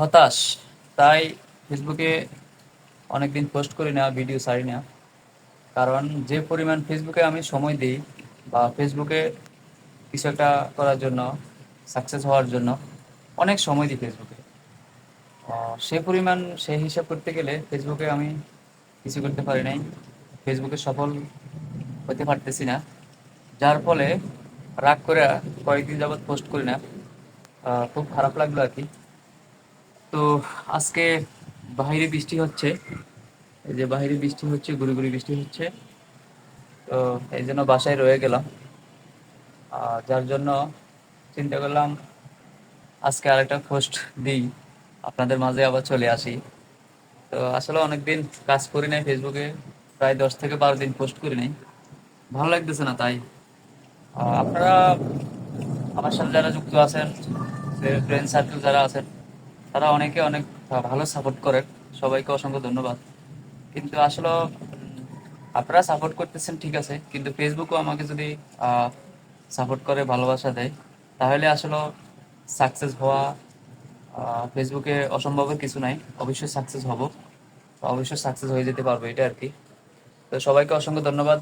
হতাশ। তাই ফেসবুকে অনেকদিন পোস্ট করি না, ভিডিও ছাড়ি না। কারণ যে পরিমাণ ফেসবুকে আমি সময় দিই বা ফেসবুকে কিছু একটা করার জন্য, সাকসেস হওয়ার জন্য অনেক সময় দিই ফেসবুকে। সেই পরিমাণ সেই হিসাব করতে গেলে ফেসবুকে আমি কিছু করতে পারি নাই, ফেসবুকে সফল হতে পারতেছি না। যার ফলে রাগ করে কয়েকদিন যাবৎ পোস্ট করি না। খুব খারাপ লাগলো আর কি। তো আজকে বাহিরে বৃষ্টি হচ্ছে, এই যে বাহিরে বৃষ্টি হচ্ছে, গুড়ি গুড়ি বৃষ্টি হচ্ছে। তো এই জন্য বাসায় রয়ে গেলাম। যার জন্য চিন্তা করলাম আজকে আরেকটা পোস্ট দিই, আপনাদের মাঝে আবার চলে আসি। তো আসলে অনেকদিন কাজ করি নাই ফেসবুকে, প্রায় 10 থেকে 12 দিন পোস্ট করি নাই, ভালো লাগতেছে না। তাই আপনারা আমার সাথে যারা যুক্ত আছেন, ফ্রেন্ড সার্কেল যারা আছেন, তারা অনেকে অনেক ভালো সাপোর্ট করেন। সবাইকে অসংখ্য ধন্যবাদ। কিন্তু আসলে আপনারা সাপোর্ট করতেছেন ঠিক আছে, কিন্তু ফেসবুকও আমাকে যদি সাপোর্ট করে, ভালোবাসা দেয়, তাহলে আসলে সাকসেস হওয়া ফেসবুকে অসম্ভবের কিছু নাই। অবশ্যই সাকসেস হব, অবশ্যই সাকসেস হয়ে যেতে পারবো, এটা আর কি। তো সবাইকে অসংখ্য ধন্যবাদ।